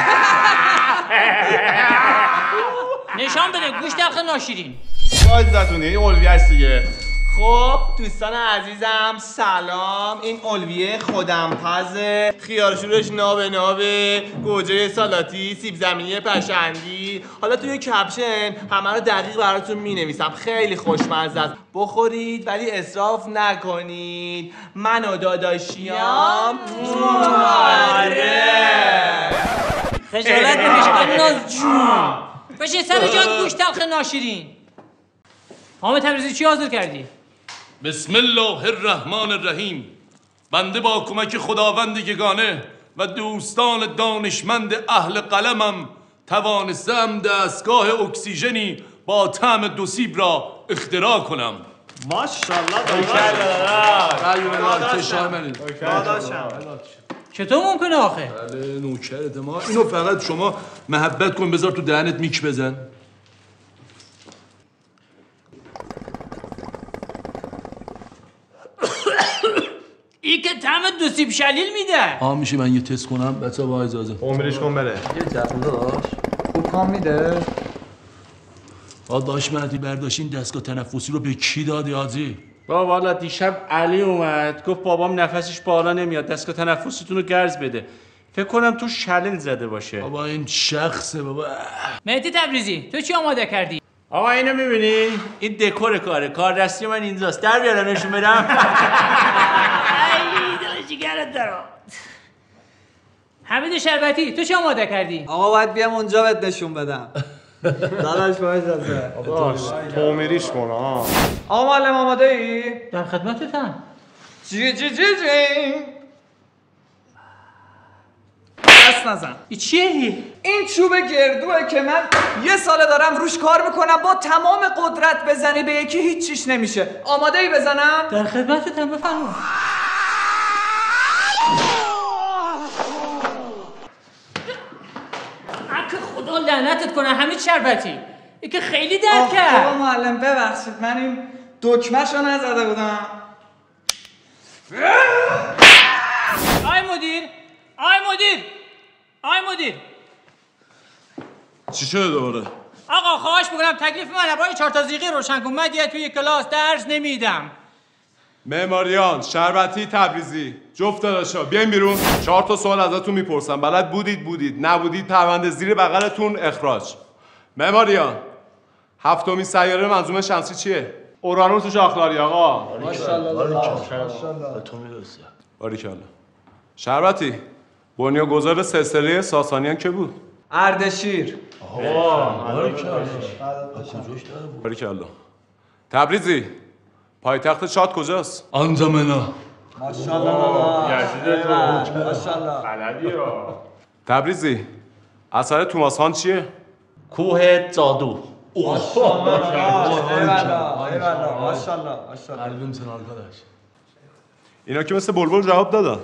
نشان بده گوش دلخ ناشیرین. باید زتونه این اولوی هست دیگه. خب دوستان عزیزم سلام. این الویه خودم پزه، خیارشورش نابه، گوجه سالاتی، سیب زمینی پشندی. حالا توی کپشن همه رو دقیق براتون مینویسم، خیلی خوشمزه است. بخورید ولی اسراف نکنید. من و داداشیام خجالت بکش الناز جون. بشه سر جان گوش تلخ ناشرین. حامد تبریزی چی حاضر کردی؟ بسم الله الرحمن الرحیم. بنده با کمک خداوند یگانه و دوستان دانشمند اهل قلمم توانستم دستگاه اکسیژنی با طعم دو سیب را اختراع کنم. ماشاءالله. چطور ممکنه آخه؟ بله نوکرت ما. اینو فقط شما محبت کن بذار تو دهنت میک بزن. این که طعم دو سیب شلیل میده. میشه من یه تست کنم بچه‌ها با اجازه؟ عمرش کن بره. یه جفن داشت خوب کام میده. داش مهدی برداشت این دستگاه تنفسی رو به کی دادی حاجی؟ بابا والا دیشب علی اومد گفت بابام نفسش بالا نمیاد، دستگاه تنفسیتون رو گرز بده. فکر کنم تو شلل زده باشه. بابا این شخصه بابا. مهدی تبریزی تو چی آماده کردی؟ آقا اینو میبینی؟ این دکور کار دستی من اینجاست. در بیارم نشون بدم. ای دل جگرت دارم. حمید شربتی تو چی آماده کردی؟ آقا باید بیام اونجا بهت نشون بدم. داداش با اجازه. تومیریش کن ها. آقا معلم آماده ای؟ در خدمتتم. جی دست نزن. این چیه؟ این چوب گردوه که من یه ساله دارم روش کار میکنم. با تمام قدرت بزنی به یکی هیچ نمیشه. آماده ای بزنم؟ در خدمتتم بفرما. اگه خدا لعنتت کنه حمید شربتی. این که خیلی درد کرد. آقا معلم ببخشید من این دکمه‌شو نزده بودم. آی مدیر چی شده دوباره؟ آقا خواهش میکنم تکلیف من برای 4 تا زیقی روشن کن. من دیگه توی کلاس درس نمیدم. معماریان، شربتی، تبریزی، جفت داداشا بیاین بیرون. 4 تا سوال ازتون میپرسم. بلد بودید، نبودید پرونده زیر بغلتون اخراج. معماریان، 7مین سیاره منظومه شمسی چیه؟ اورانوس شاخلاری آقا. ماشاءالله. باریکلا. شربتی، بنیانگذار سلسله ساسانیان که بود؟ اردشیر. باریکلا. تبریزی، پایتخت چاد کجاست؟ آنجامنا. ماشاءالله. تبریزی، اثر توماس هان چیه؟ کوه جادو. اینا که مثل بلبل جواب دادن.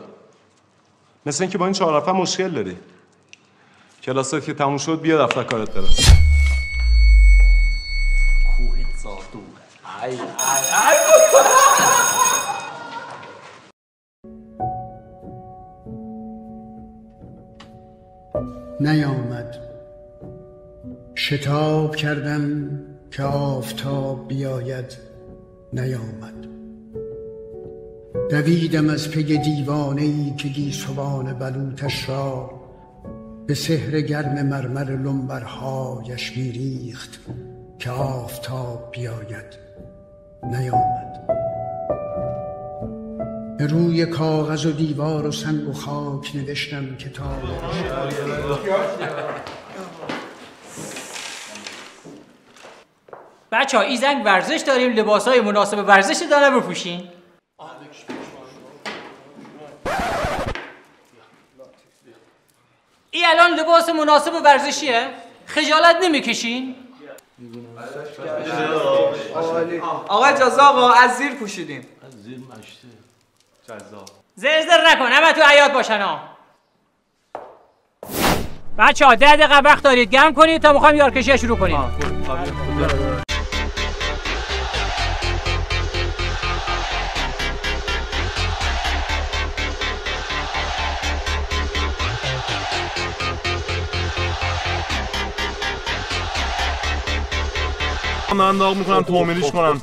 مثل اینکه با این 4 نفر مشکل داری. کلاست که تموم شد بیا دفتر کارت برم. کوه جادو. ای نیامد. شتاب کردم که آفتاب بیاید، نیامد. دویدم از پی دیوانه‌ای که گیسوان بلوطش را به سحر گرم مرمر لنبرهایش میریخت که آفتاب بیاید، نیامد. به روی کاغذ و دیوار و سنگ و خاک نوشتم کتاب. بچه‌ها این زنگ ورزش داریم، لباسای مناسب ورزش داره بپوشین. این الان لباس مناسب ورزشیه؟ خجالت نمیکشین؟ آقا اجازه آقا از زیر پوشیدیم. از زیر مشته. جزا. زرزر نکن همه تو حیاط باشن ها. بچه‌ها 10 دقیقه وقت دارید گرم کنید تا میخوایم یارکشی شروع کنیم. دارن داغ میکنن تومریش کنن.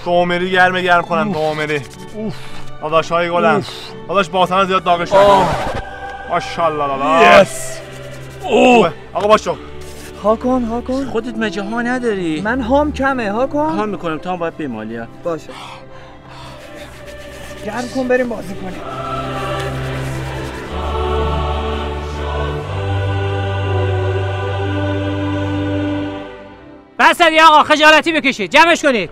تومری گرم کنن تومری. داداش های گلم. داداش باطن زیاد داغش نکن. ماشاءالله داداش. یس. آقا باشو. هاکن خودت مگه ها نداری؟ من هام کمه. هاکن ها میکنم تا هم باید بمالی. باشه گرم کن بریم بازی کنیم. بس دیگه آقا خجالتی بکشید. جمعش کنید.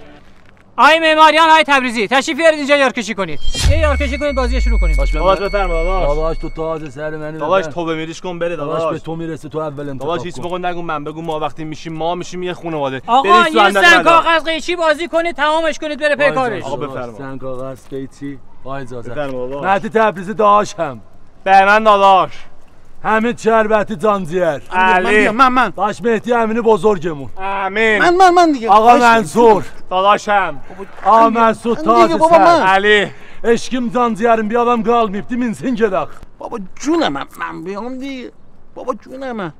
آقای معماریان، آقای تبریزی تشریف بیارید اینجا یارکشی کنید. یارکشی کنید بازی شروع کنید. داداش بفرما داداش. داداش تو تازه سر منی. داداش تو بمیریش کن بره داداش. به تو میرسه تو اول انتخاب. داداش هیچ موقع نگو من بگو ما وقتی میشیم ما میشیم یه خانواده. آقا یه سن کاغذ قیچی بازی کنید تمامش کنید بره پی کارش. آقا بفرما. سن کاغذ قیچی. با اجازه. بفرما بابا. مهدی تبریزی داشتم. به من داداش. حمید شربتی زانزیر. علی من داش مهدی امین بزرگمون. امین. من دیگه. آقا منصور. داداشم. آقا مسعود تازه سر. علی. اشکیم زانزیرم بیادم قال میپتی minsin gedaq. بابا جونم من بیام دیگه. بابا جونم.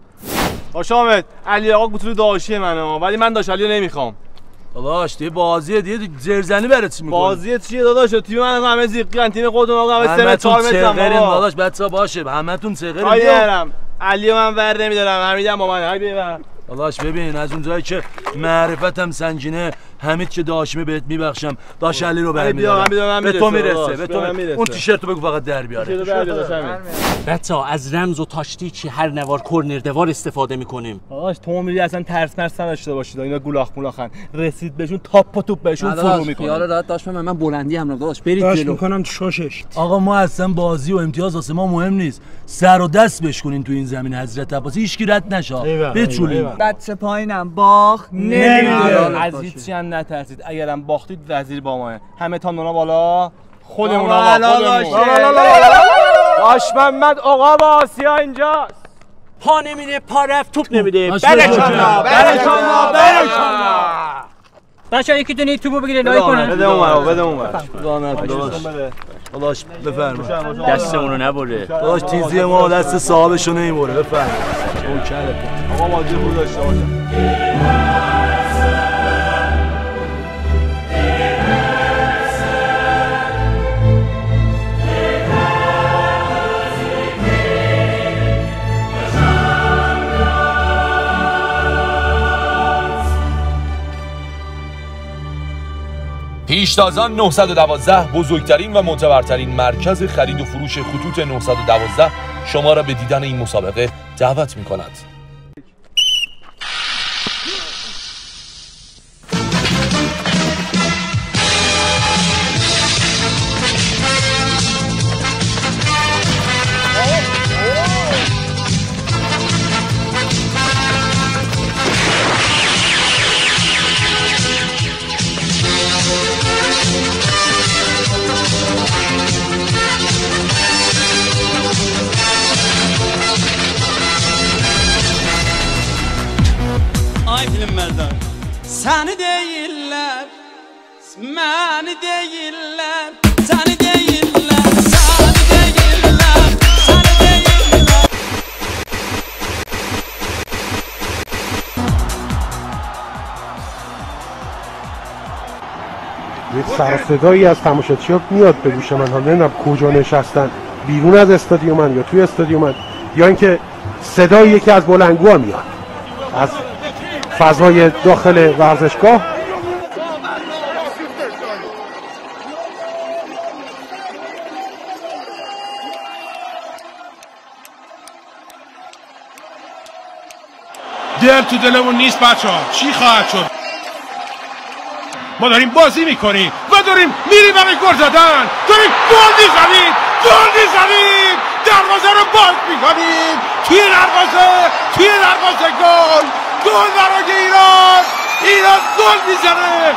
باش حامد علی آقا گوتلو داشیه منه ولی من داش علیو نمیخوام. داداش دیگه بازیه دیگه زرزنی برای چی میکنی؟ بازیه چیه داداش؟ تیم من همه زیقی تیم خودمون آقا همه 3 4 متر داداش بچا باشه همتون صغیرین. آیرم علیو من ور نمیدارم حمیدم با من ببر. داداش ببین از اونجایی که معرفتم سنجینه حمید که داشمه بهت میبخشم داش علی رو برمی‌دارم. به تو میرسه به تو اون تیشرتو بگو فقط در بیاره. بچا از رمز و تاشتیچی هر نوار کورنر دوار استفاده میکنیم. داداش تو میری اصلا ترس نداشته باشید اینا گولاخ مولاخن رسید بهشون تاپ و توپ بهشون فرو میکنه. خیال راحت داشت من بلندی هم داداش برید جلو. میکنم شاشش. آقا ما اصلا بازی و امتیاز واسه ما مهم نیست. سر و دست بشکنین تو این زمین حضرت عباسی هیچ کی رد نشه. بچولین. بچه پایینم باخ نمیده. از هیچی هم نترسید. اگرم باختید وزیر با ماه. همه تا نونا بالا. خودمون آقا باش محمد آقا با آسیا اینجاست. پا نمیده پا رفت توپ نمیده. برکانلا بچه‌ها یکی دونه توپو بگیره لای کنه. بده اون داداش بفرما. دست اونو نبره. داداش تیزی ما دست صاحبشو نمیبره بفرما. اوکره. آقا بازی بود داشته باشه. پیشتازان 912 بزرگترین و معتبرترین مرکز خرید و فروش خطوط 912 شما را به دیدن این مسابقه دعوت می کند. Səni deyirlər, məni deyirlər, səni deyirlər, səni deyirlər, səni deyirlər. یه سر صدایی از تماشاچی‌ها میاد به گوش من، نمیدونم کجا نشستن، بیرون از استادیومن یا توی استادیومن، یا اینکه صدای یکی از بلندگوها میاد از فضای داخل ورزشگاه. دل تو دلمون نیست بچه‌ها. چی خواهد شد؟ ما داریم بازی میکنیم و داریم میریم برای گل زدن. داریم گل میزنیم، دروازه رو باز میکنیم. توی دروازه گل برای ایران گل میزنه.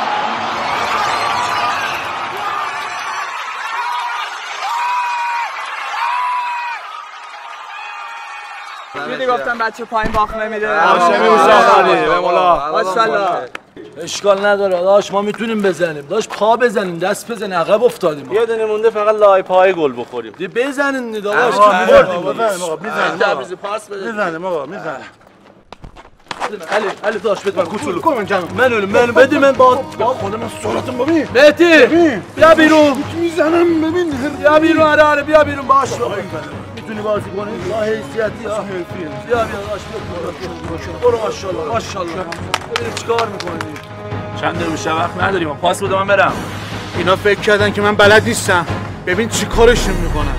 دیدی گفتم بچه پایین باخت نمیده. اشکال نداره داش، ما میتونیم بزنیم داش، پا بزنیم دست بزنیم، عقب افتادیم. یه دونه مونده فقط لای پای گل بخوریم. دیگه بزنین داداش. بردیم. بزنیم آقا، پاس بده. میزنیم آقا، میزنیم. علی داشت بده من کوچولو کن جانم من بده من با خود من صورتم ببین مهدی بیا بیرون میزنم ببین بیا بیرون آره بیا بیرون باش میتونی بازی کنی با حیثیتی ها بیا داشت برو ماشاءالله ببین چیکار میکنی چند دقیقه بیشتر وقت نداریم پاس بده من برم. اینا فکر کردن که من بلد نیستم ببین چی کارشون میکنن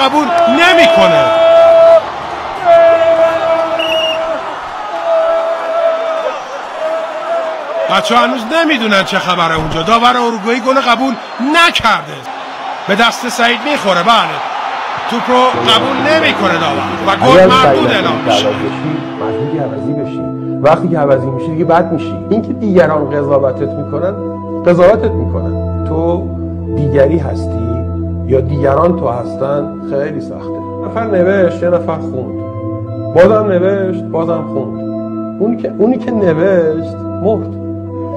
قبول نمیکنه. بچه ها هنوز نمیدونن چه خبره اونجا. داور اروگوئه گل قبول نکرده. به دست سعید میخوره. بله توپ رو قبول نمیکنه داور و گل مردود اعلام میشه. مجبوری عوضی بشی. وقتی که عوضی میشی دیگه بد میشی. اینکه دیگران قضاوتت میکنن قضاوتت میکنن. تو دیگری هستی یا دیگران تو هستن خیلی سخته. نفر نوشت یه نفر خوند. بازم نوشت بازم خوند. اونی که نوشت مرد.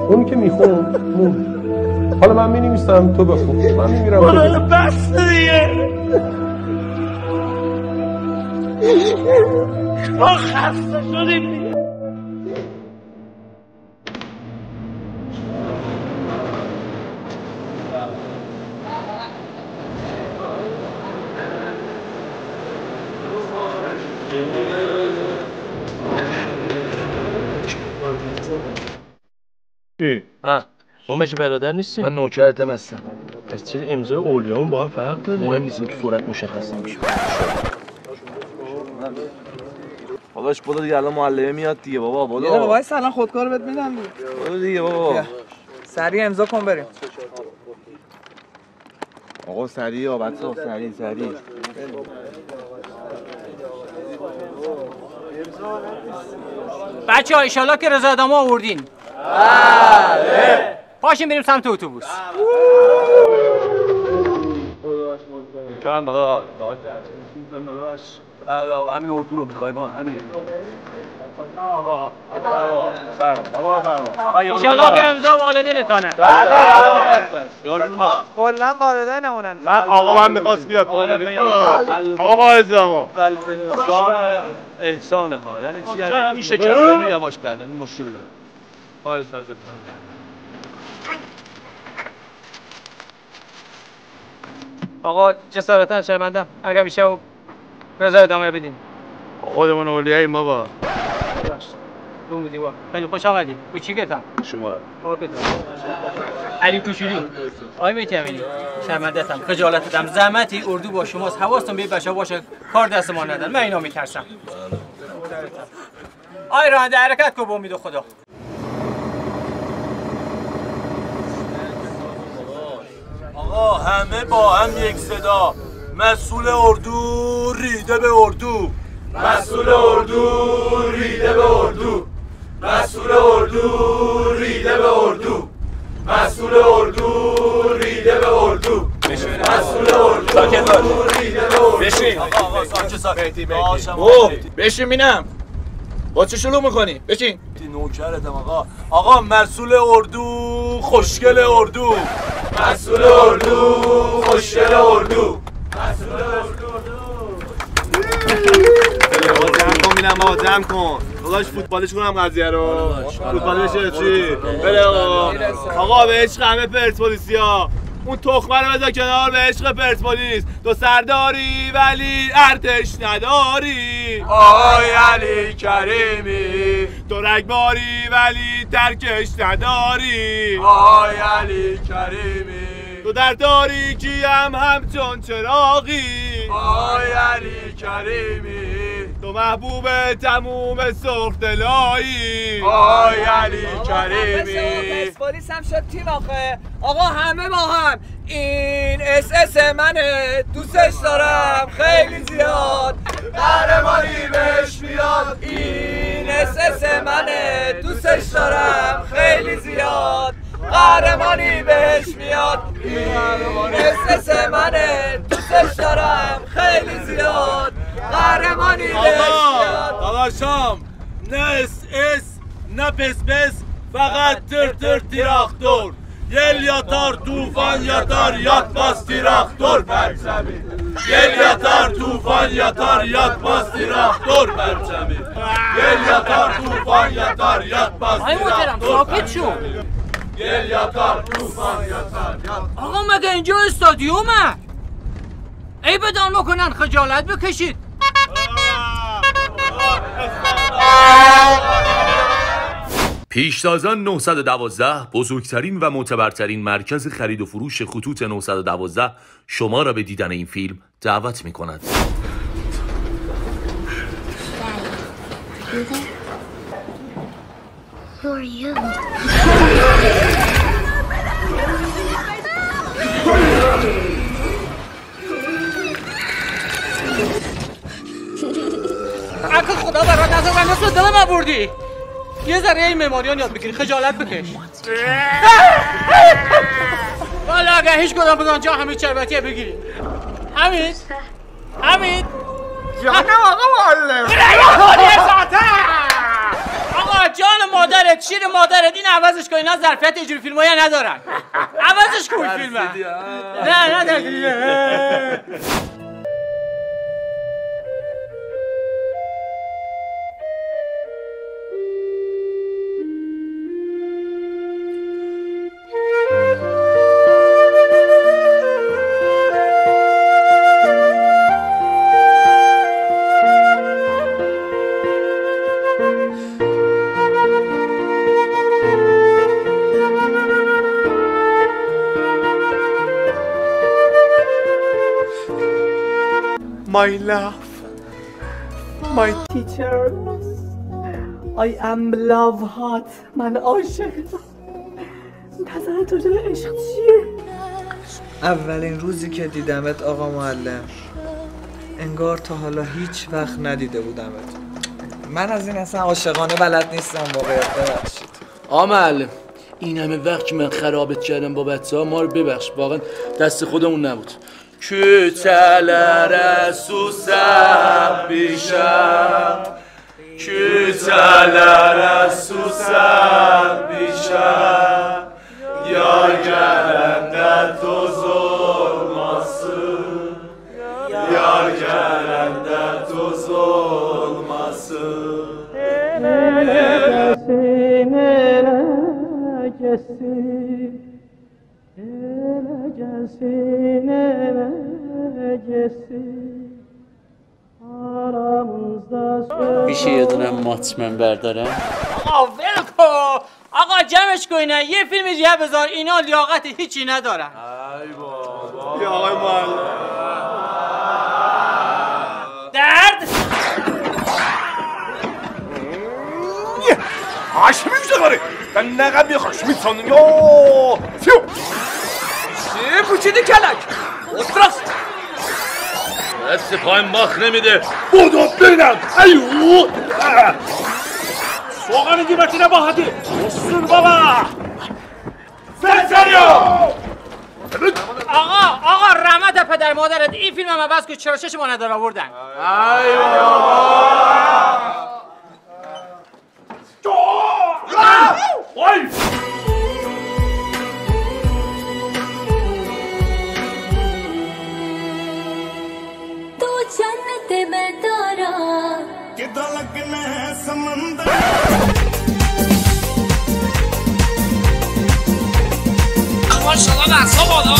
اونی که میخوند موند. حالا من مینویسم تو بخون. من میمیرم تو بخون. بس دیگه. ما خسته شدیم دیگه. چی؟ ما مگه برادر نیستیم؟ من نوکرتم هستم. پس چرا امضای اولیامون با هم فرق داره؟ مهم نیست تو صورت مشخص نمیشه. باباش برو دیگه الان معلمه میاد دیگه بابا برو. یه دقیقه وایس الان خودکار بهت میدم دیگه. برو دیگه بابا. سریع امضا کن بریم. آقا سریع یا بچه‌ها سریع. بچه‌ها ایشالله که رضایتنامه آوردین. بله. پاشین بریم سمت اتوبوس. چند آقا همین اردو رو می‌خوایم همین. ایشالله که امضا والدینتانه. کلا والدینمونن. آقا من می‌خواست بیاد. آقا ازدامو. احسان ها یعنی چی؟ این شکر یواش کردن این مشکل داره. حال سازه. آقا جسارتا شرمندم اگر میشه و رضایتنامه بدین. خودمون اولیای ما با رو میدی با خیلی خوش آمدی. کوچیکتم شما علی کوچولو. آقای مهدی امینی شرمنده هستم خجالت دادم. زحمتی اردو با شماست. حواستون به بچه‌ها باشه کار دست ما ندن. من اینا میترسم. آی راننده حرکت کن به امید خدا. آقا همه با هم یک صدا. مسئول اردو ریده به اردو. مسئول اردو ریده به اردو. مسئول اردو ریده به اردو. مسئول اردو ریده به اردو. مسئول اردو ریده به اردو. بشین آقا ساکت. بشین بینم. با چه شلوغ میکنی؟ بشین. نوکرتم آقا مسئول اردو خوشگل اردو. مسئول اردو خوشگل اردو. مسئول اردو. جمع کن داداش فوتبالش کنم قضیه رو. فوتبال بشه چی؟ بله آقا به عشق همه پرسپولیسیا. اون تخمه رو بذار کنار. به عشق پرسپولیس تو سرداری ولی ارتش نداری. آی علی کریمی تو رگباری ولی ترکش نداری. آی علی کریمی تو در تاریکی هم همچون چراغی. آی علی کریمی تو محبوب تموم سرخدلایی آی علی کریمی. پلیس هم شد تیم آخه. آقا همه با هم این اس منه، دوستش دارم خیلی زیاد، قهرمانی بهش میاد. این اس منه، دوستش دارم خیلی زیاد، قهرمانی بهش میاد. این اس منه، دوستش دارم خیلی زیاد، قهرمانی بهش میاد. داداشم نه اس نه پس فقط تر تراکتور یل یاتار توفان یاتار یاد باز تراکتور بر زمین یل یاتار توفان یاتار یاد باز تراکتور بر زمین یل یاتار توفان یاتار یاد باز تراکتور یل یاتار توفان یاتار. آقا مگه اینجا استادیومه؟ ای بدان بکنن خجالت بکشید. پیشتازان 912 بزرگترین و معتبرترین مرکز خرید و فروش خطوط 912 شما را به دیدن این فیلم دعوت می کند. Who are you? اگه خدا برات نظر من مثل دل من بردی. یه ذره این مماریان یاد بگیری، خجالت بکش. والا اگه هیچ کدام بگن جا حمید شربتیه بگیری. حمید جانم آقا معلم. آقا جان مادرت، شیر مادرت، این عوضش کن. اینا ظرفیت اینجوری فیلمایی ندارن. عوضش کن فیلمه. نه My love, my teacher, I am love heart. من عاشقتم. نظرت راجع به عشق چیه؟ اولین روزی که دیدمت آقا معلم، انگار تا حالا هیچ وقت ندیده بودمت. من از این اصلا عاشقانه بلد نیستم واقعیت، ببخشید. آقا معلم این همه وقت که من خرابت کردم با بچه‌ها، ما رو ببخش، واقعا دست خودمون نبود. Küçeler susar bişem Küçeler susar bişem Yar gelende toz olmasın Yar gelende toz olmasın Elegesin, elegesin Elegesin, elegesin Aramızda söz میشه یه دونه مات من بردارم؟ آقا ولکو. آقا جمعش کنه یه فیلم دیگه بذار. اینا لیاقت هیچی ندارن. ای بابا یا آقای معلم درد هاشمی میشه ben ne kadar bir hoşum sandım yo. پوچیدی کلک Ostras! دست پایم باخ نمیده. بودو ببینم. ایو! سوغان دیمتینه با هدی. اصول بابا. آقا رحمت پدر مادرت، این فیلم هم عوض که چرا چشم ما ندار آوردن. ای तू जन्नत में तारा किधर लगना है समंदर ماشاءالله دستا بالا.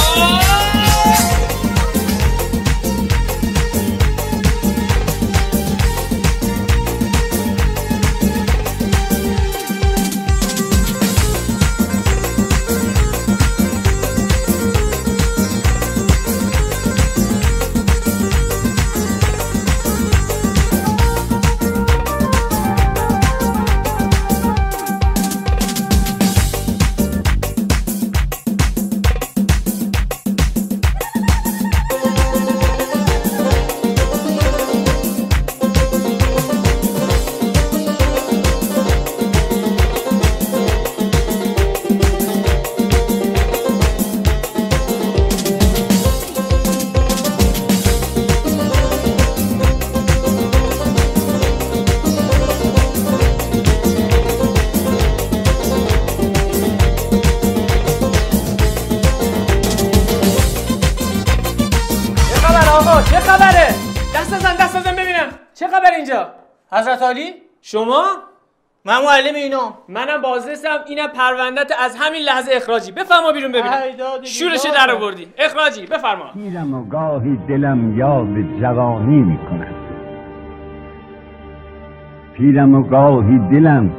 چه خبر اینجا؟ حضرت علی؟ شما؟ من معلم اینام. منم بازرسم. اینم پروندت از همین لحظه اخراجی. بفرما بیرون ببینم. شورش در آوردی. اخراجی بفرما. پیرم و گاهی دلم یاد جوانی میکند. پیرم و گاهی دلم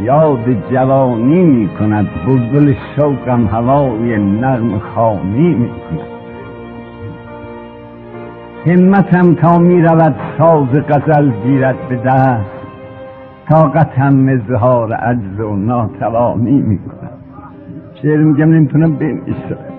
یاد جوانی میکند. بلبل شوقم هوای نغم خوانی میکند. همتم تا میرود ساز غزل گیرد به دست. طاقتم اظهار عجز و ناتوانی میکنم. شعر میگم نمیتونم بنویسم.